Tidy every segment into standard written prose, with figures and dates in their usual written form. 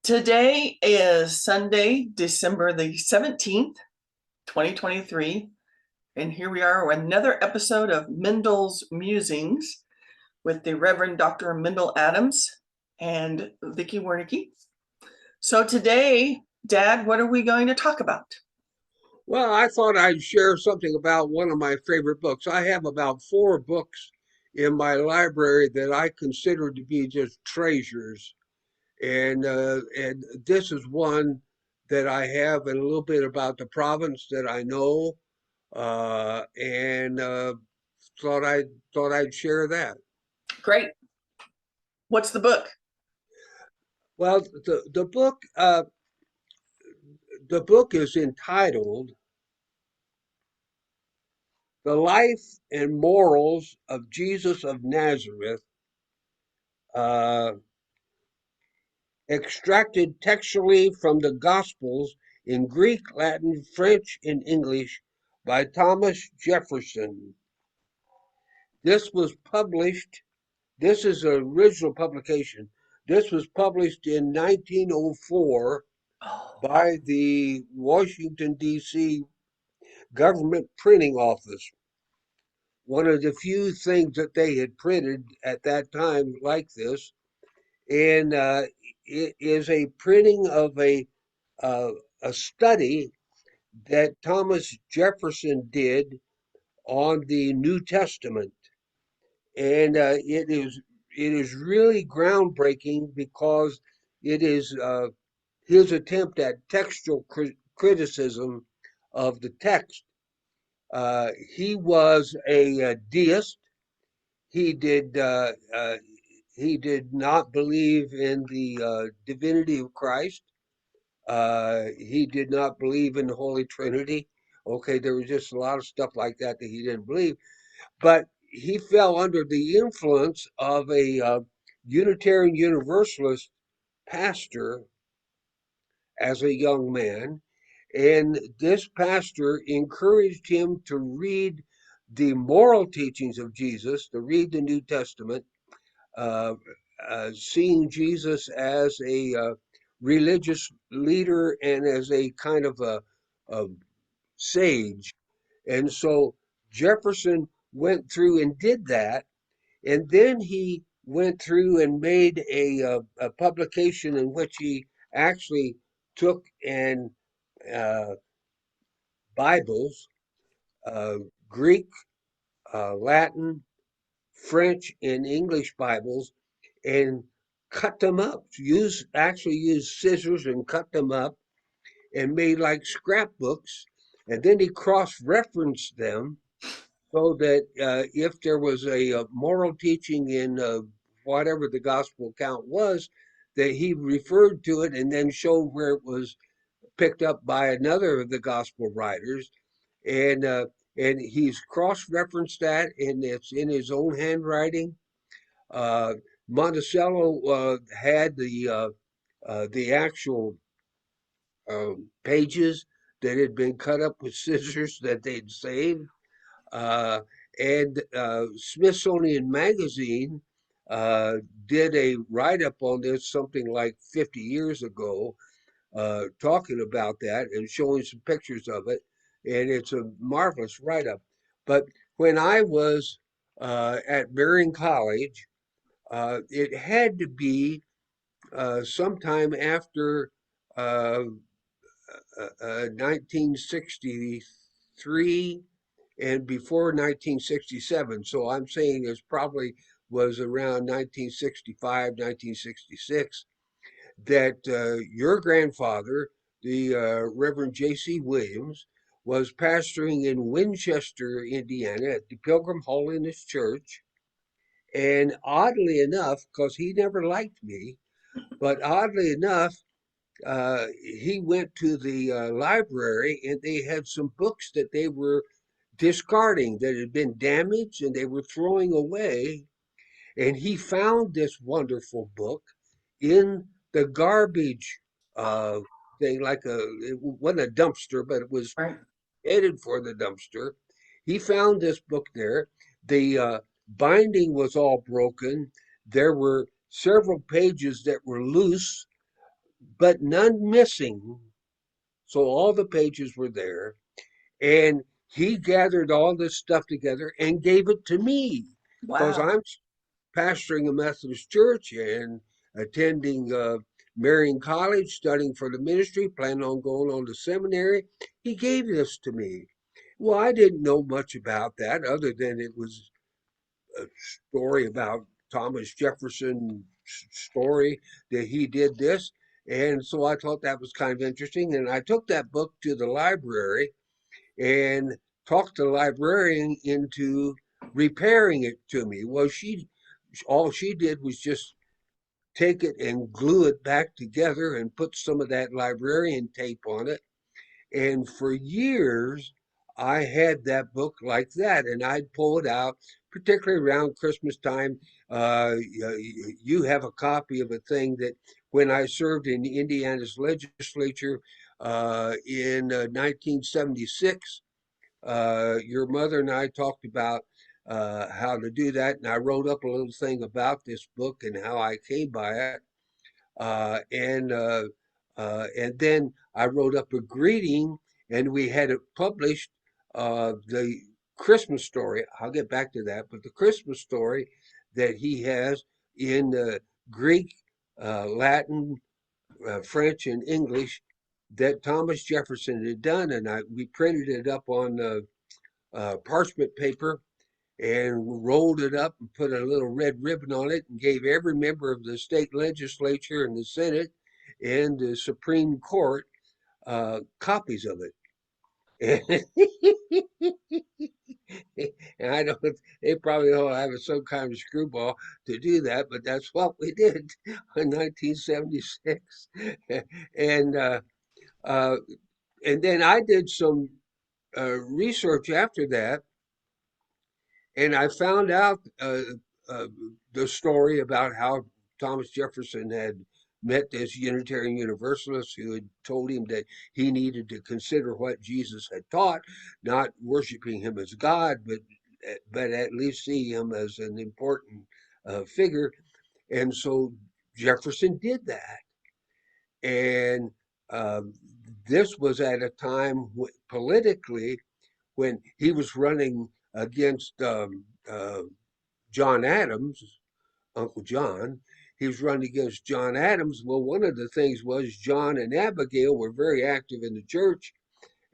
Today is Sunday, December the 17th, 2023, and here we are with another episode of Mendle's Musings with the Reverend Dr. Mendle Adams and Vicki Wernicke. So today, Dad, what are we going to talk about? Well, I thought I'd share something about one of my favorite books. I have about four books in my library that I consider to be just treasures, and this is one that I have, and a little bit about the province that I know, and thought I'd share that. Great. What's the book? Well, the book is entitled "The Life and Morals of Jesus of Nazareth." Uh, Extracted textually from the Gospels in Greek, Latin, French, and English by Thomas Jefferson. This was published, this is an original publication. This was published in 1904 Oh, by the Washington, D.C. Government Printing Office. One of the few things that they had printed at that time like this, and it is a printing of uh, a study that Thomas Jefferson did on the New Testament, and it is really groundbreaking because it is his attempt at textual criticism of the text. He was a deist. He did uh, uh, he did not believe in the divinity of Christ. He did not believe in the Holy Trinity. Okay, there was just a lot of stuff like that that he didn't believe. But he fell under the influence of a Unitarian Universalist pastor as a young man. And this pastor encouraged him to read the moral teachings of Jesus, to read the New Testament, uh, seeing Jesus as a religious leader and as a kind of a sage. And so Jefferson went through and did that. And then he went through and made a publication in which he actually took and uh, Bibles, uh, Greek, Latin, French, and English Bibles, and cut them up. Actually used scissors and cut them up and made like scrapbooks. And then he cross-referenced them so that if there was a moral teaching in whatever the gospel account was, that he referred to it and then showed where it was picked up by another of the gospel writers, and uh, and he's cross-referenced that, and it's in his own handwriting. Uh, Monticello had the actual pages that had been cut up with scissors that they'd saved. Uh, and Smithsonian Magazine uh, did a write up on this something like 50 years ago, talking about that and showing some pictures of it. And it's a marvelous write up. But when I was at Marion College, it had to be sometime after uh, 1963 and before 1967. So I'm saying it probably was around 1965, 1966, that your grandfather, the Reverend J.C. Williams, was pastoring in Winchester, Indiana at the Pilgrim Holiness Church. And oddly enough, because he never liked me, but oddly enough, he went to the library and they had some books that they were discarding that had been damaged and they were throwing away. And he found this wonderful book in the garbage uh, thing, it wasn't a dumpster, but it was right. headed for the dumpster. He found this book there. The binding was all broken. There were several pages that were loose. but none missing. So all the pages were there. And he gathered all this stuff together and gave it to me because Wow. I'm pastoring a Methodist church and attending Marian College, studying for the ministry, planning on going on to seminary. He gave this to me. Well, I didn't know much about that other than it was a story about Thomas Jefferson story that he did this. And so I thought that was kind of interesting. And I took that book to the library and talked the librarian into repairing it to me. Well, all she did was just take it and glue it back together and put some of that librarian tape on it. And for years, I had that book like that, and I'd pull it out, particularly around Christmas time. You have a copy of a thing that when I served in Indiana's legislature in 1976, your mother and I talked about how to do that, and I wrote up a little thing about this book and how I came by it. Uh, and uh, and then I wrote up a greeting, and we had it published. The Christmas story. I'll get back to that, but the Christmas story that he has in Greek, Latin, French, and English that Thomas Jefferson had done, and we printed it up on parchment paper and rolled it up and put a little red ribbon on it and gave every member of the state legislature and the Senate and the Supreme Court copies of it. And I don't, they probably don't have some kind of screwball to do that, but that's what we did in 1976. And, uh, uh, and then I did some research after that, and I found out uh, the story about how Thomas Jefferson had met this Unitarian Universalist who had told him that he needed to consider what Jesus had taught, not worshiping him as God, but at least see him as an important figure. And so Jefferson did that. And um, this was at a time politically when he was running against John Adams, Uncle John. He was running against John Adams. Well, one of the things was John and Abigail were very active in the church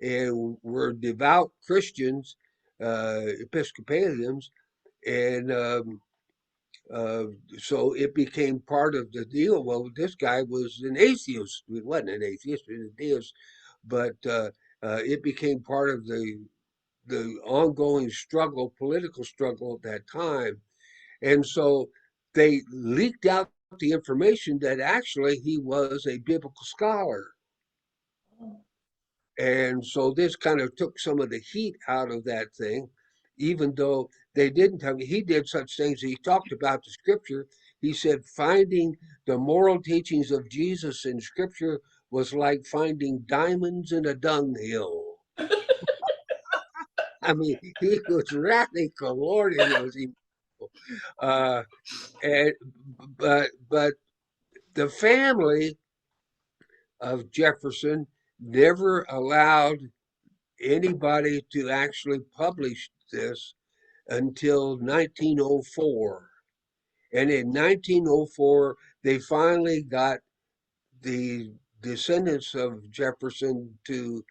and were devout Christians, Episcopalians, and uh, so it became part of the deal. Well, this guy was an atheist. He wasn't an atheist, he was a deist, but it became part of the ongoing struggle, political struggle at that time. And so they leaked out the information that actually he was a biblical scholar. And so this kind of took some of the heat out of that thing, even though they didn't tell me. He did such things. He talked about the scripture. He said finding the moral teachings of Jesus in scripture was like finding diamonds in a dunghill. I mean, he was radical, Lord, and was uh, and but the family of Jefferson never allowed anybody to actually publish this until 1904. And in 1904, they finally got the descendants of Jefferson to,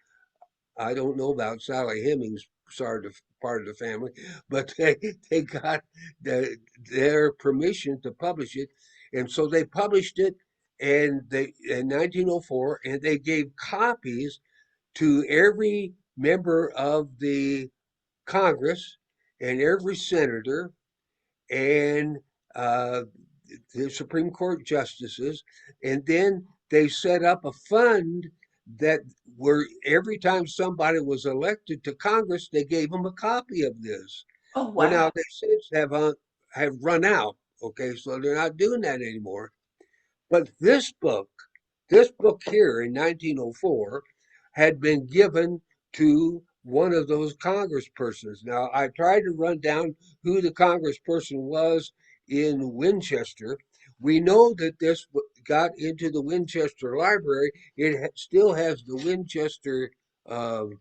I don't know about Sally Hemings, sort of part of the family, but they got their permission to publish it. And so they published it and they in 1904, and they gave copies to every member of the Congress and every senator and uh, the Supreme Court justices, and then they set up a fund that where every time somebody was elected to Congress, they gave them a copy of this. Oh, Well, wow. now they since have run out. Okay, so they're not doing that anymore. But this book here in 1904 had been given to one of those congresspersons. Now, I tried to run down who the congressperson was in Winchester. We know that got into the Winchester Library, it still has the Winchester um,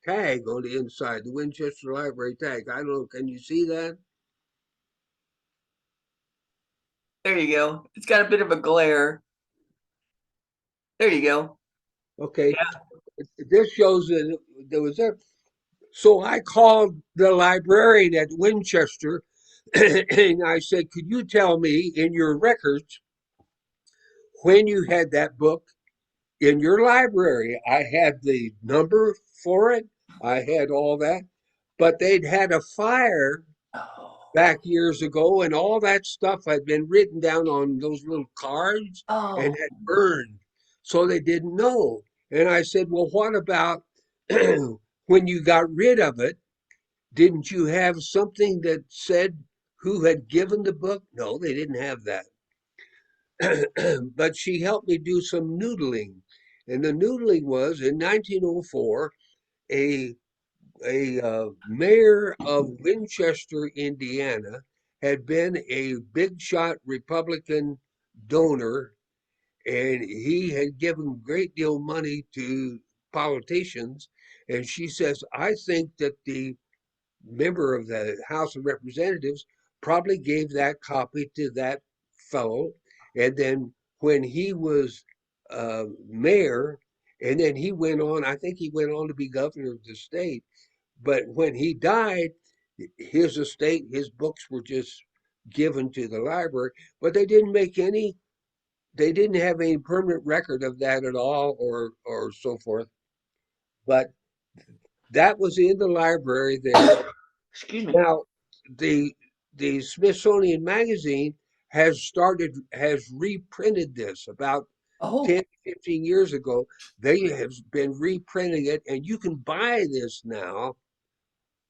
tag on the inside, the Winchester Library tag. I don't know, can you see that? There you go. It's got a bit of a glare. There you go. Okay, this shows that there was a. So I called the librarian at Winchester and I said, could you tell me in your records when you had that book in your library? I had the number for it, I had all that, but they'd had a fire Oh. back years ago, and all that stuff had been written down on those little cards and Oh. had burned. So they didn't know. And I said, well, what about when you got rid of it? Didn't you have something that said who had given the book? No, they didn't have that. But she helped me do some noodling. And the noodling was in 1904, a mayor of Winchester, Indiana, had been a big shot Republican donor, and he had given a great deal of money to politicians. And she says, I think that the member of the House of Representatives probably gave that copy to that fellow. And then when he was mayor, and then he went on, I think he went on to be governor of the state. But when he died, his estate, his books were just given to the library, but they didn't have any permanent record of that at all or so forth. But that was in the library there. Excuse me. Now, the the Smithsonian Magazine has reprinted this about Oh. 10, 15 years ago. They have been reprinting it, and you can buy this now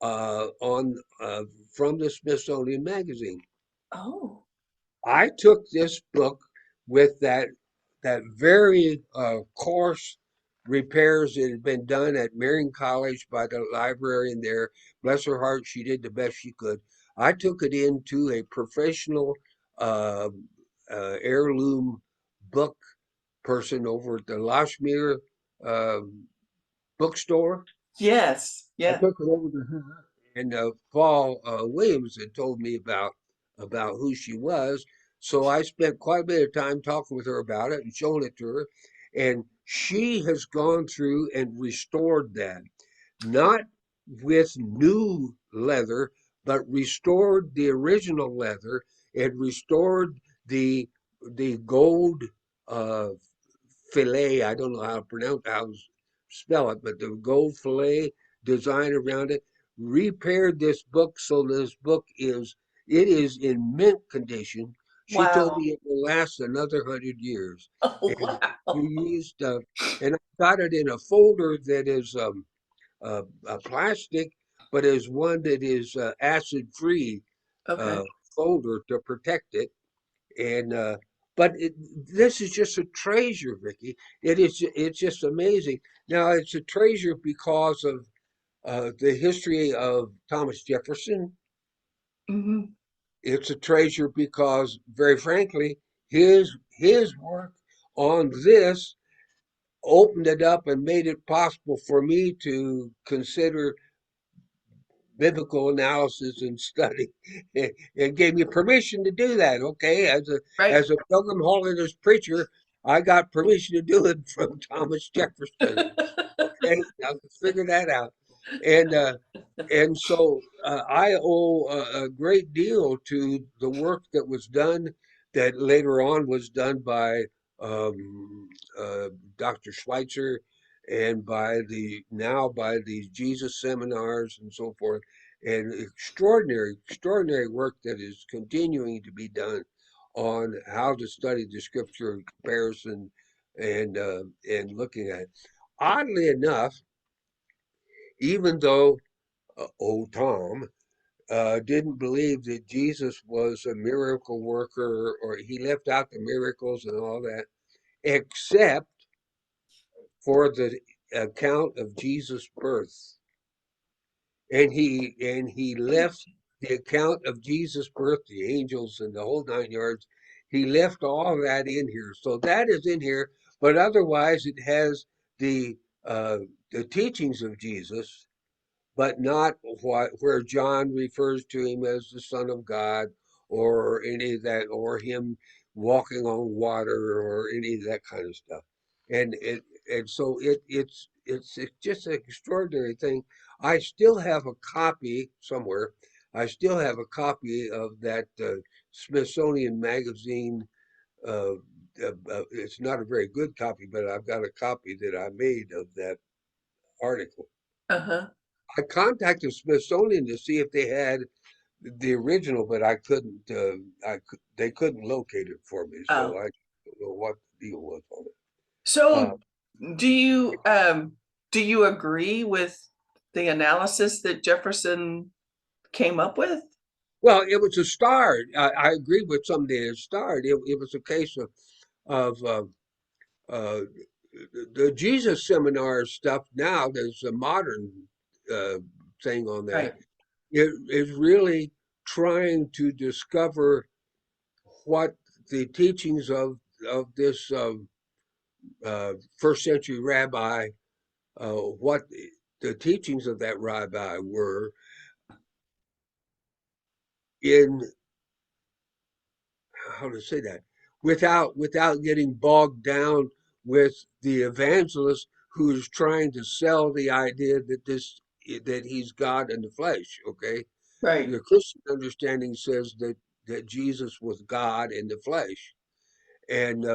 on from the Smithsonian Magazine. Oh. I took this book with that very coarse repairs that had been done at Marion College by the librarian there. Bless her heart, she did the best she could. I took it into a professional uh, heirloom book person over at the Lashmere bookstore. Yes. I Yeah. took it over to her, and Paul Williams had told me about who she was. So I spent quite a bit of time talking with her about it and showing it to her. And she has gone through and restored that, not with new leather, but restored the original leather and restored the gold uh, fillet. I don't know how to pronounce how to spell it, but the gold fillet design around it. Repaired this book so this book is in mint condition. She told Wow. me it will last another 100 years, Oh, and we wow. used and I got it in a folder that is a plastic, but is one that is acid free uh, Okay. folder to protect it and but this is just a treasure, Vicky. It's just amazing. Now it's a treasure because of the history of Thomas Jefferson. Hmm. It's a treasure because, very frankly, his work on this opened it up and made it possible for me to consider biblical analysis and study and gave me permission to do that. Okay, Right. as a Pilgrim Holiness preacher, I got permission to do it from Thomas Jefferson. Okay, now figure that out. And so I owe a great deal to the work that was done, that later on was done by um, uh, Dr. Schweitzer and by these Jesus seminars and so forth, and extraordinary work that is continuing to be done on how to study the scripture in comparison and looking at it. Oddly enough, even though old Tom didn't believe that Jesus was a miracle worker, or he left out the miracles and all that, except for the account of Jesus' birth. And he left the account of Jesus' birth, the angels and the whole 9 yards. he left all that in here. So that is in here, but otherwise it has the uh, the teachings of Jesus, but not where John refers to him as the Son of God or any of that, or him walking on water or any of that kind of stuff. And so it's just an extraordinary thing. I still have a copy somewhere. I still have a copy of that Smithsonian magazine. Uh, it's not a very good copy, but I've got a copy that I made of that article. Uh-huh. I contacted Smithsonian to see if they had the original, but I couldn't. They couldn't locate it for me, so Oh. I don't know what the deal was on it. Uh, So do you agree with the analysis that Jefferson came up with? well, it was a start. I agree with something that started. It was a case of uh, the Jesus seminar stuff. Now there's a modern uh, thing on that. Right, It is really trying to discover what the teachings of this first century rabbi, what the teachings of that rabbi were in how to say that without getting bogged down with the evangelist who is trying to sell the idea that he's God in the flesh. Okay, right, the Christian understanding says that Jesus was God in the flesh. And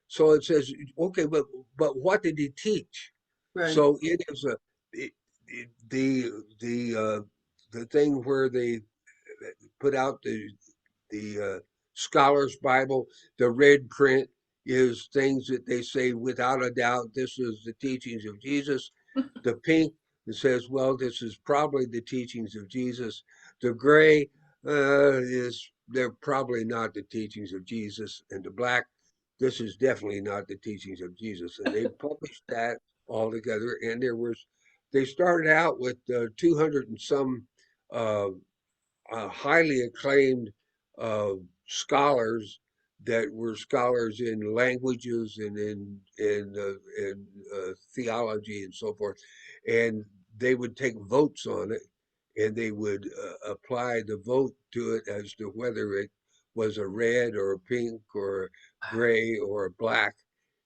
so it says, okay, but what did he teach? right. So it is it, the thing where they put out the Scholars Bible, the red print is things that they say without a doubt this is the teachings of Jesus. The pink it says, well, this is probably the teachings of Jesus. The gray is they're probably not the teachings of Jesus, and the black this is definitely not the teachings of Jesus. And they published that all together. And they started out with 200 and some uh, highly acclaimed uh, scholars that were scholars in languages and in theology and so forth, and they would take votes on it, and they would apply the vote to it as to whether it was a red or a pink or a gray or a black.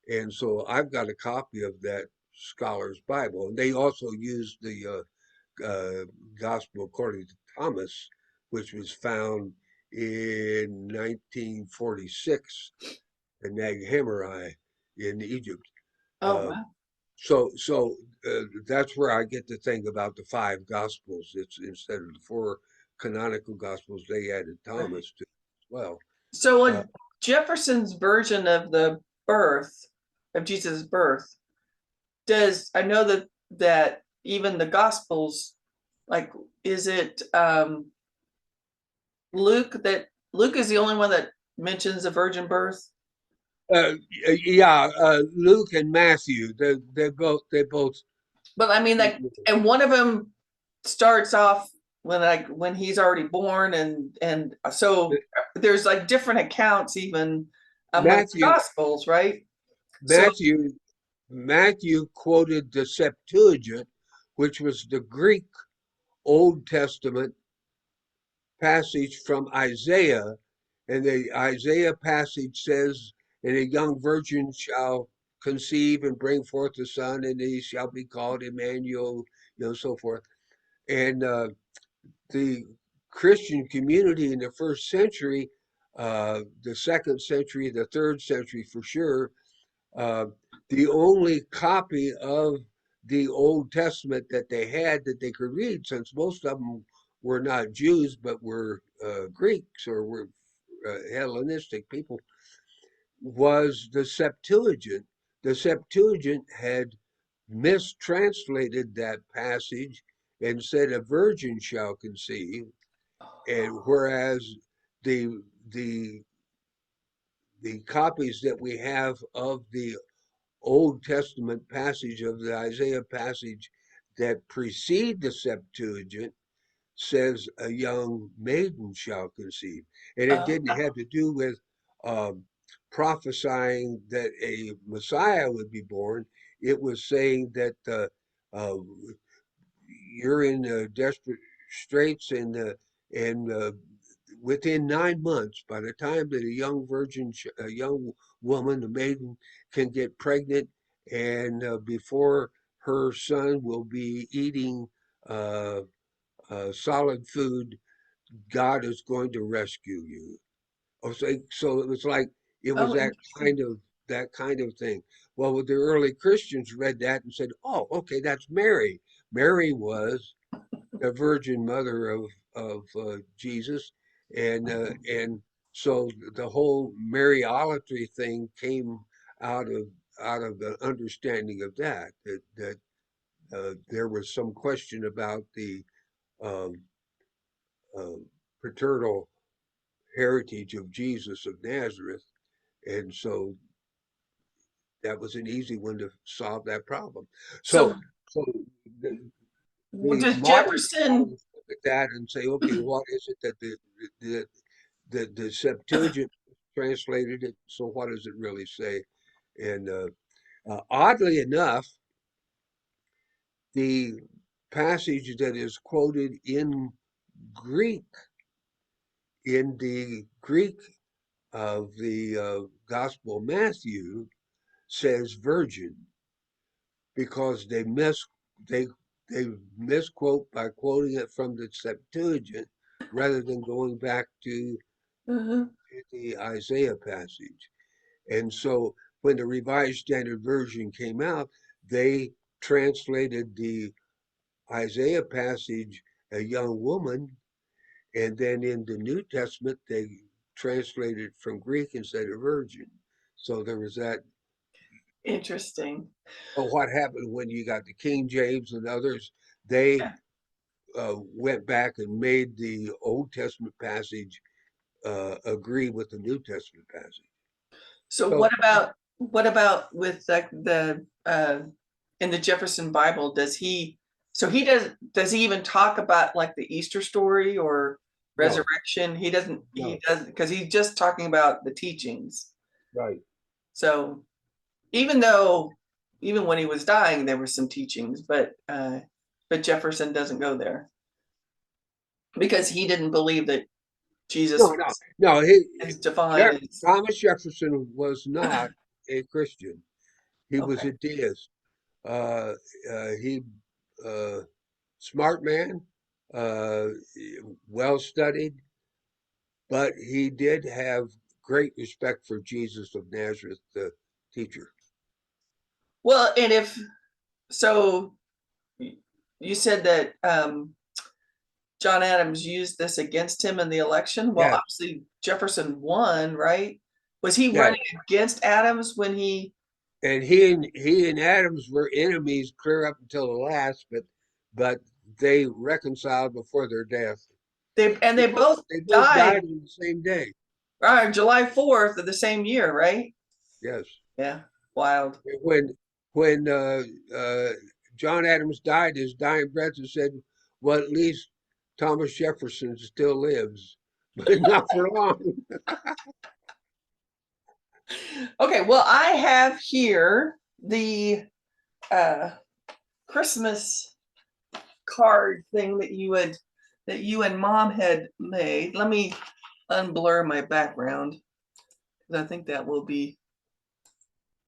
And so I've got a copy of that Scholar's Bible, and they also used the Gospel according to Thomas, which was found in 1946 in Nag Hammadi in Egypt. Oh, Uh, wow. so that's where I get the thing about the five Gospels. It's instead of the four canonical Gospels, they added Right. Thomas to it as well. So Uh, Jefferson's version of the birth of Jesus' birth, does I know that even the Gospels, like, is it Luke is the only one that mentions a virgin birth? uh, yeah, Luke and Matthew, they both. But I mean, like, and one of them starts off when he's already born, and so there's like different accounts even among the Matthew Gospels, right? So, Matthew Matthew quoted the Septuagint, which was the Greek Old Testament passage from Isaiah. And the Isaiah passage says, and a young virgin shall conceive and bring forth a son, and he shall be called Emmanuel, so forth. And the Christian community in the first century, the second century, the third century for sure, uh, the only copy of the Old Testament that they had that they could read, since most of them were not Jews but were Greeks or were Hellenistic people, was the Septuagint. The Septuagint had mistranslated that passage and said, "A virgin shall conceive," and whereas the the the copies that we have of the Old Testament passage of the Isaiah passage that precede the Septuagint says a young maiden shall conceive. And it uh, didn't have to do with um, prophesying that a Messiah would be born. It was saying that uh, you're in desperate straits, and within 9 months, by the time that a young woman, a maiden, can get pregnant, and before her son will be eating uh, solid food, God is going to rescue you. So it was like it was Oh, interesting. that kind of thing. Well, the early Christians read that and said, "Oh, okay, that's Mary. Mary was the Virgin Mother of Jesus," and so the whole Mariolatry thing came out of out of the understanding of that there was some question about the um, uh, paternal heritage of Jesus of Nazareth, and so that was an easy one to solve that problem. So, So so the does modern Jefferson, scholars look at that and say, okay, what is it that the the Septuagint translated it? So what does it really say? And oddly enough, the passage that is quoted Greek in the Greek of the Gospel of Matthew says virgin because they they misquote by quoting it from the Septuagint rather than going back to uh the Isaiah passage. And so when the Revised Standard Version came out, they translated the Isaiah passage, a young woman, and then in the New Testament, they translated from Greek instead of virgin. So there was that. interesting. But what happened when you got the King James and others? They Yeah. went back and made the Old Testament passage agree with the New Testament passage. So So what about with the in the Jefferson Bible, does he, so he does he even talk about like the Easter story or no, resurrection? He doesn't, he no, doesn't, because he's just talking about the teachings. right. So even though even when he was dying there were some teachings, but Jefferson doesn't go there because he didn't believe that No, Jesus no, no. He, is divine. It's Thomas Jefferson was not a Christian. He was okay. a deist. Uh, he smart man, uh, well studied, but he did have great respect for Jesus of Nazareth, the teacher. Well, and if so, you said that John Adams used this against him in the election. Well, Yes, obviously Jefferson won, right? Was he yes. running against Adams when And he and Adams were enemies clear up until the last, but they reconciled before their death. they both They both died died on the same day. July 4th of the same year, right? Yes. Yeah, wild. When when John Adams died, his dying breath and said, "Well, at least Thomas Jefferson still lives, but not for long." Okay, well, I have here the uh Christmas card thing that you and mom had made. Let me unblur my background because I think that will be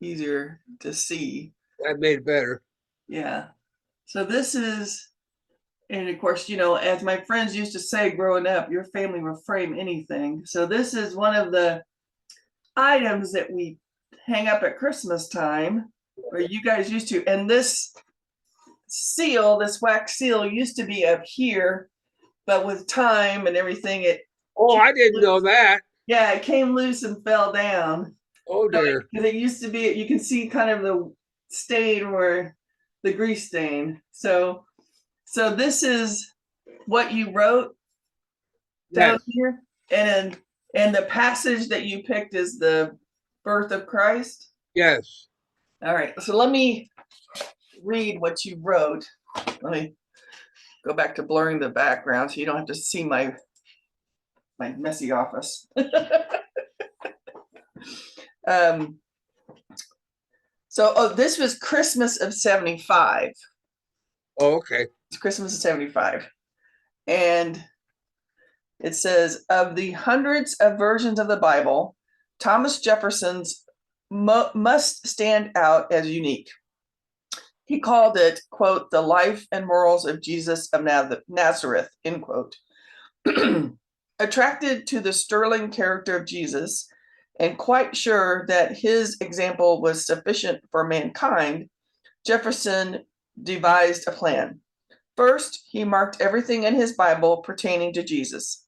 easier to see. That made it better. Yeah. So this is, and of course, you know, as my friends used to say growing up, your family will frame anything. So this is one of the items that we hang up at Christmas time, or you guys used to. And this seal, this wax seal, used to be up here, but with time and everything, it Oh, came I didn't know loose. that. Yeah, it came loose and fell down. Oh So dear. it used to be, you can see kind of the stain where the grease stain. So this is what you wrote down Yes, here, and the passage that you picked is the birth of Christ. yes. All right, so let me read what you wrote. Let me go back to blurring the background so you don't have to see my messy office. um, so this was Christmas of 75. Oh, okay. It's Christmas of 75. And it says, of the hundreds of versions of the Bible, Thomas Jefferson's must stand out as unique. He called it, quote, the life and morals of Jesus of Nazareth, end quote. Attracted to the sterling character of Jesus and quite sure that his example was sufficient for mankind, Jefferson devised a plan. First, he marked everything in his Bible pertaining to Jesus.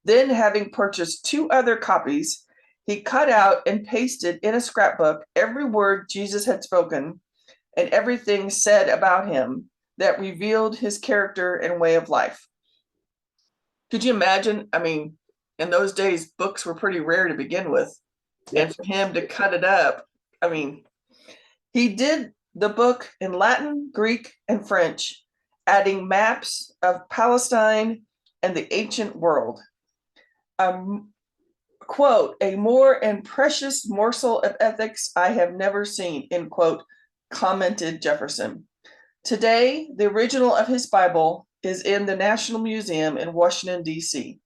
Then, having purchased 2 other copies, he cut out and pasted in a scrapbook every word Jesus had spoken and everything said about him that revealed his character and way of life. Could you imagine? I mean, in those days, books were pretty rare to begin with. Yep. And for him to cut it up, I mean, he did the book in Latin, Greek, and French, adding maps of Palestine and the ancient world. Quote, a more and precious morsel of ethics I have never seen, end quote, commented Jefferson. Today, the original of his Bible is in the National Museum in Washington, D.C.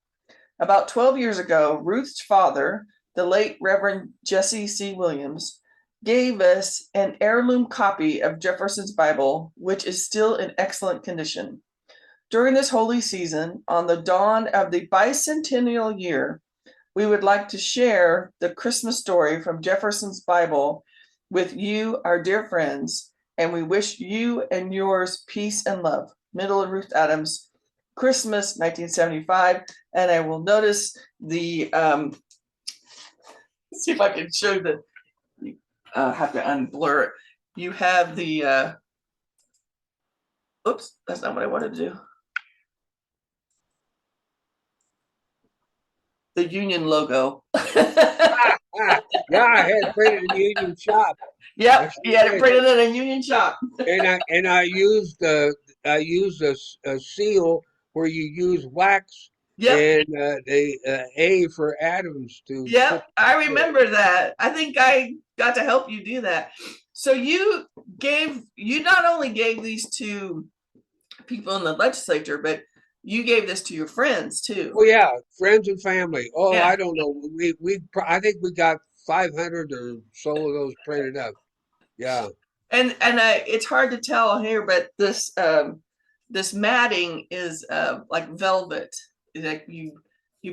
About 12 years ago, Ruth's father, the late Reverend Jesse C. Williams, gave us an heirloom copy of Jefferson's Bible, which is still in excellent condition. During this holy season, on the dawn of the bicentennial year, we would like to share the Christmas story from Jefferson's Bible with you, our dear friends, and we wish you and yours peace and love. Mendle and Ruth Adams, Christmas 1975. And I will notice the, let's see if I can show the, have to unblur it. You have the, oops, that's not what I wanted to do. The Union logo. Yeah, I had printed in Union Shop. Yep, you had it printed in a Union Shop. And I used a seal where you use wax Yep. and the A for Adams to put. Yep, I remember that. I think I got to help you do that. So you not only gave these to people in the legislature, but you gave this to your friends too. Oh yeah, friends and family. Oh, Yeah. I don't know. I think we got 500 or so of those printed up. Yeah. And it's hard to tell here, but this matting is like velvet. Like you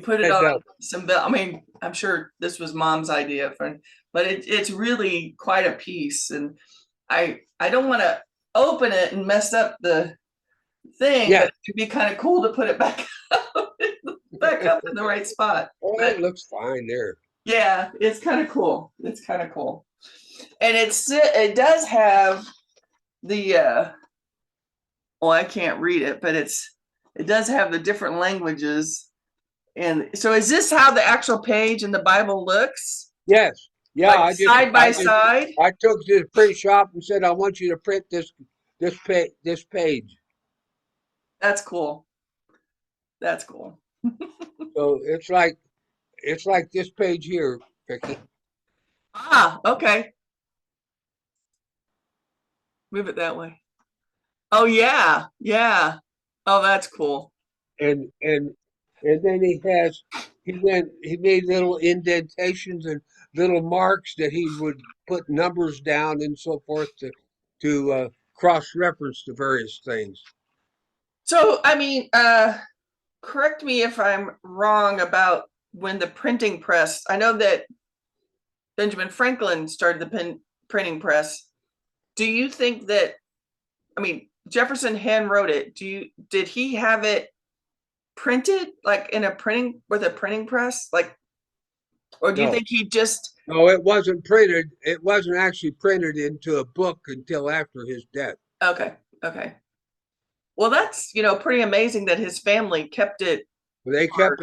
put it on some I mean, I'm sure this was mom's idea but it's really quite a piece, and I don't want to open it and mess up the thing, Yeah. but it would be kind of cool to put it back up in the right spot. Oh, But it looks fine there. yeah, it's kind of cool. It's kind of cool. And it does have the well, I can't read it, but it does have the different languages. And so is this how the actual page in the Bible looks? Yes. Yeah, like side by side? I took to the print shop and said I want you to print this page. That's cool. That's cool. So it's like this page here, Vicky. Ah, okay. Move it that way. Oh yeah, yeah. Oh, that's cool. And then he made little indentations and little marks that he would put numbers down and so forth to cross reference the various things. So I mean, correct me if I'm wrong about when the printing press. I know that Benjamin Franklin started the printing press. Do you think that, I mean, Jefferson hand wrote it. Did he have it printed like with a printing press? Like, or do you No, think he just, no, it wasn't printed. It wasn't actually printed into a book until after his death. okay, okay. Well, that's, pretty amazing that his family kept it. They kept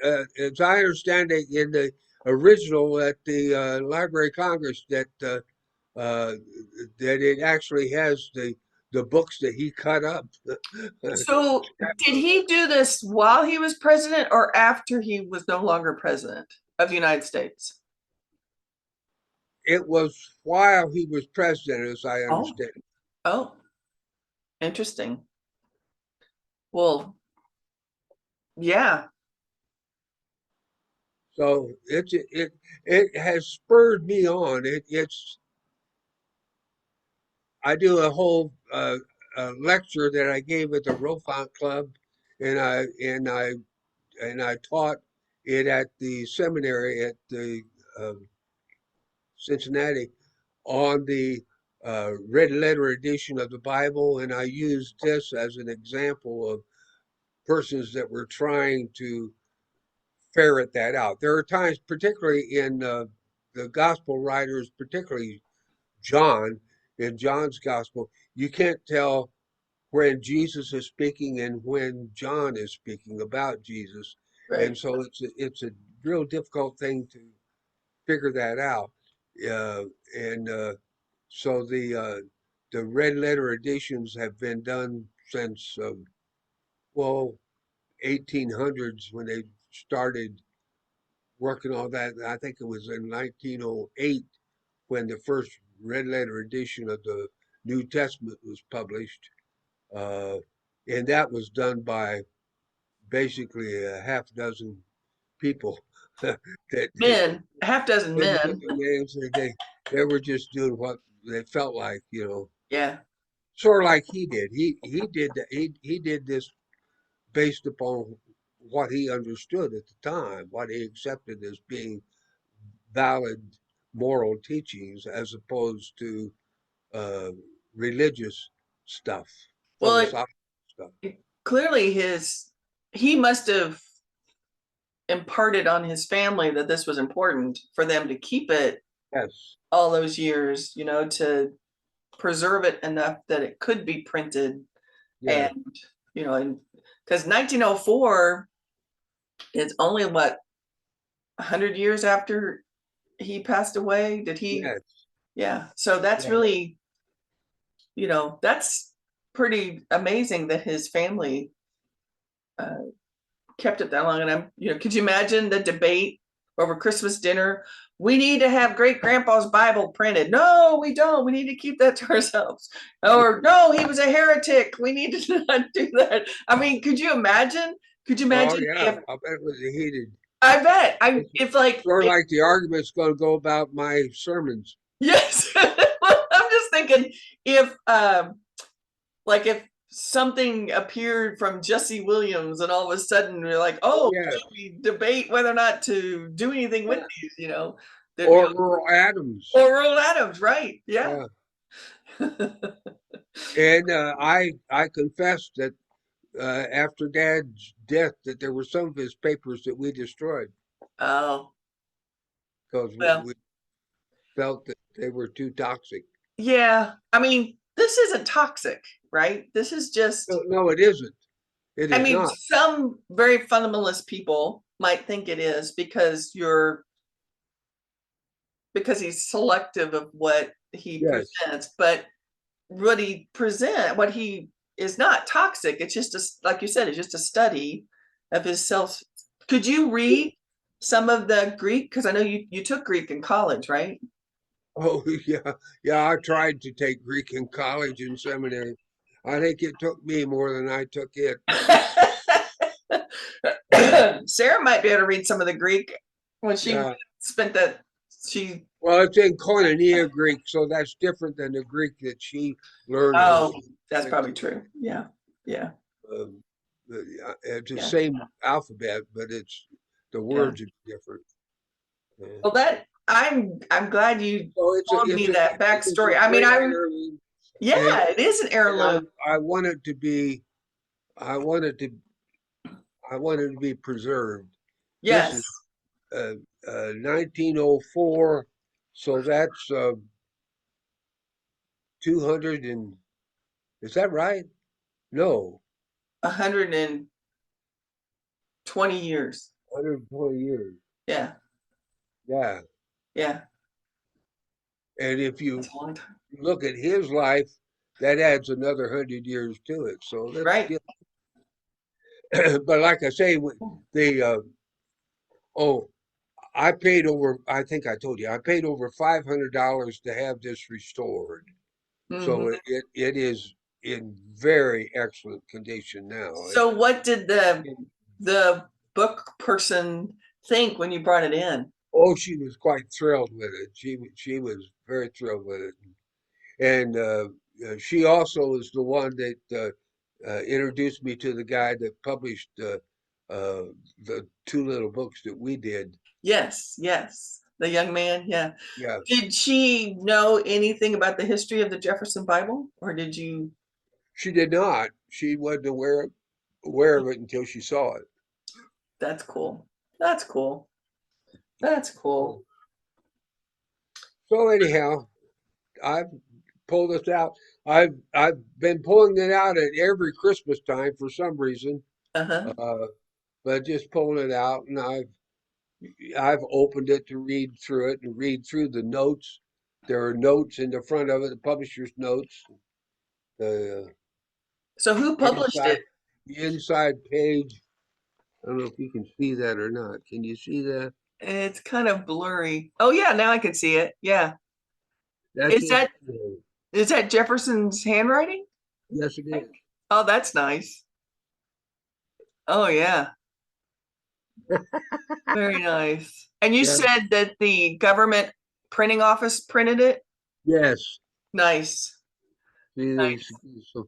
as I understand it, in the original at the Library of Congress that it actually has the books that he cut up. So did he do this while he was president or after he was no longer president of the United States? it was while he was president, as I Oh, understand. oh, interesting. Well, yeah. So it has spurred me on. I do a whole lecture that I gave at the Rofont Club, and I taught it at the seminary at the um, Cincinnati on the red letter edition of the Bible, and I used this as an example of persons that were trying to ferret that out. There are times, particularly in the gospel writers, particularly John, in John's gospel, you can't tell when Jesus is speaking and when John is speaking about Jesus. And Right. so it's a real difficult thing to figure that out. Uh, and so the red letter editions have been done since well 1800s when they started working on that. I think it was in 1908 when the first red letter edition of the New Testament was published. Uh, and that was done by basically a half dozen people that Men, a half dozen didn't put men. their names in. They were just doing what they felt like, Yeah. sort of like he did. He did that. He did this based upon what he understood at the time, what he accepted as being valid moral teachings, as opposed to uh, religious stuff, Well, philosophical stuff. clearly he must have imparted on his family that this was important for them to keep it Yes, all those years, to preserve it enough that it could be printed. yes, And, and because 1904 is only what, 100 years after he passed away. Did he? yes, Yeah. So that's yes. really, that's pretty amazing that his family uh, kept it that long. And could you imagine the debate over Christmas dinner? We need to have great grandpa's Bible printed. No, we don't. We need to keep that to ourselves. Or no, he was a heretic. We need to not do that. I mean, could you imagine? Could you Oh imagine yeah, if I bet it was heated. I bet I It's if like sort of if, like the argument's going to go about my sermons. yes. I'm just thinking if like if something appeared from Jesse Williams and all of a sudden we're like, Oh oh, yes, should we debate whether or not to do anything with yeah. these, there'd be Or Earl Adams. or Earl Adams, right? Yeah. Yeah, and I confessed that after Dad's death that there were some of his papers that we destroyed Oh, because well, we felt that they were too toxic. yeah. I mean, this isn't toxic, right? This is No, just, no, it isn't. It I is mean, not. some very fundamentalist people might think it is because he's selective of what he Yes. presents, but what he is not toxic. It's just like you said, it's just a study of his self. Could you read some of the Greek? Because I know you took Greek in college, right? Oh yeah, yeah. I tried to take Greek in college and seminary. I think it took me more than I took it. Sarah might be able to read some of the Greek when she Yeah. spent that. She Well, it's in Koinonia Greek, so that's different than the Greek that she learned when Oh, she that's went probably to. true. Yeah, yeah, Um, it's the yeah, same alphabet, but it's the yeah. words are different. Yeah. Well, that I'm glad you So told me that it's a backstory. I mean, great heirloom, and yeah, it is an and heirloom. I want it to be I want it to I want it to be preserved. This Yes, is 1904, so that's 200 and is that right? No, 120 years. 120 years. Yeah, Yeah, yeah, and if that's you a long time. look at his life, that adds another 100 years to it. So that's Right. still, but like I say, the oh, I paid over, I think I told you, I paid over $500 to have this restored. Mhm. So it is in very excellent condition now. So what did the book person think when you brought it in? Oh, she was quite thrilled with it. She was very thrilled with it. And she also is the one that introduced me to the guy that published uh, the two little books that we did. Yes, yes. The young man, yeah. Yeah, Did she know anything about the history of the Jefferson Bible, or did you? she did not. She wasn't aware of it until she saw it. That's cool. That's cool. That's cool. So, so anyhow, I've pulled this out. I've been pulling it out at every Christmas time for some reason. Uh-huh. Uh, but just pulling it out, and I've opened it to read through it and read through the notes. There are notes in the front of it, the publisher's notes, the So who published inside it? the inside page. I don't know if you can see that or not. Can you see that? It's kind of blurry. Oh yeah, now I can see it. Yeah. That's Is it. that Jefferson's handwriting? Yes, it is. Oh, that's nice. Oh yeah. Very nice. And you Yeah. said that the government printing office printed it? Yes. Nice. See, Nice. so,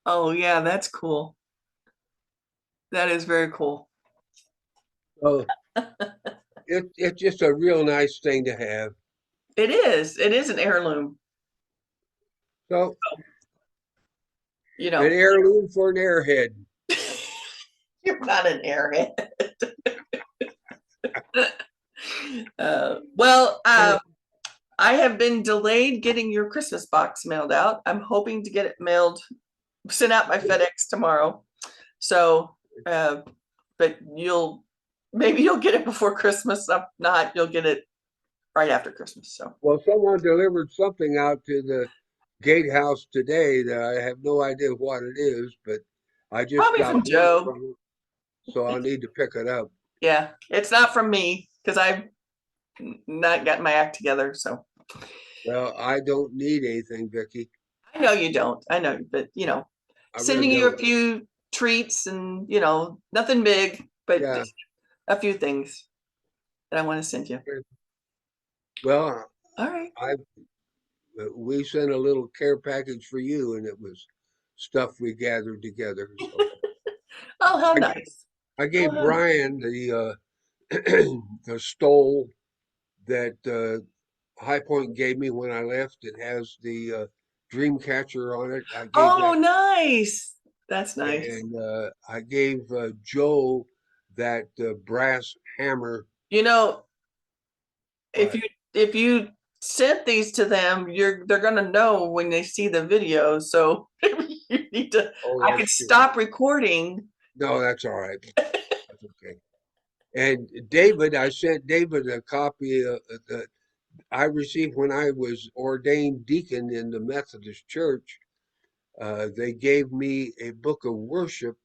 Oh yeah, that's cool. That is very cool. so it's just a real nice thing to have. It is. It is an heirloom, So you an know. heirloom for an airhead. You're not an airhead. Well, Uh, I have been delayed getting your Christmas box mailed out. I'm hoping to get it mailed, sent out by FedEx tomorrow. So, but maybe you'll get it before Christmas. If not, you'll get it right after Christmas. So Well, someone delivered something out to the gatehouse today that I have no idea what it is, but I just probably got from word Joe. from it, so I'll need to pick it up. Yeah, it's not from me because I've not got my act together. So Well, I don't need anything, Vicky. I know you don't. I know, but I really sending you a don't. few treats and nothing big, but Yeah. just a few things that I want to send you. Well, All right. I we sent a little care package for you, and it was stuff we gathered together. So Oh, how I, nice. I Oh, gave how nice. Brian the the stole that High Point gave me when I left. It has the dream catcher on it. I gave Oh, that, nice. That's nice. and I gave Joe that brass hammer. You know, if But you if you sent these to them, they're gonna know when they see the video. So you need to. oh, I that's could true. stop recording. No, that's all right. That's okay. And David, I sent David a copy that I received when I was ordained deacon in the Methodist Church. They gave me a book of worship,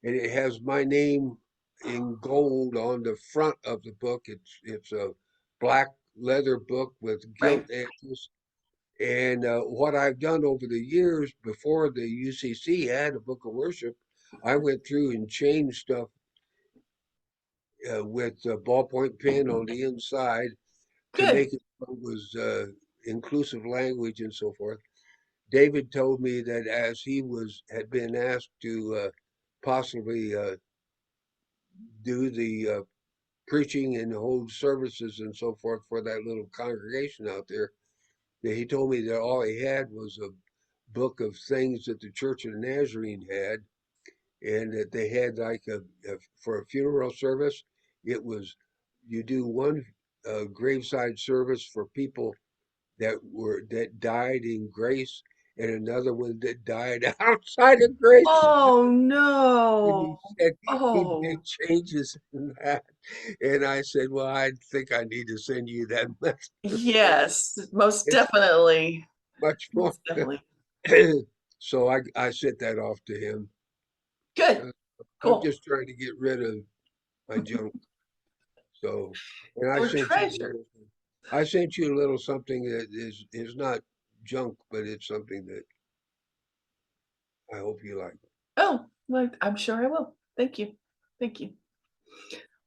and it has my name in gold on the front of the book. It's a black leather book with gilt Right. edges. And what I've done over the years before the UCC had a book of worship, I went through and changed stuff with a ballpoint pen on the inside to Good. make it so it was inclusive language and so forth. David told me that as he had been asked to possibly do the preaching and hold services and so forth for that little congregation out there, that he told me that all he had was a book of things that the Church of the Nazarene had, and that they had like for a funeral service, it was you do one graveside service for people that died in grace, and another one that died outside of grace. Oh And no. he said he Oh made changes in that. And I said, well, I think I need to send you that message. yes, most It's definitely. much more. Most definitely. So I sent that off to him. Good. Uh, I'm Cool. just trying to get rid of my junk. So, and I Or sent you treasure. a little something that is not junk, but it's something that I hope you like. Oh, well, I'm sure I will. Thank you. Thank you.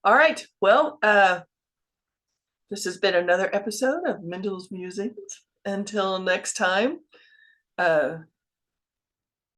All right. Well, this has been another episode of Mendel's Musings. Until next time,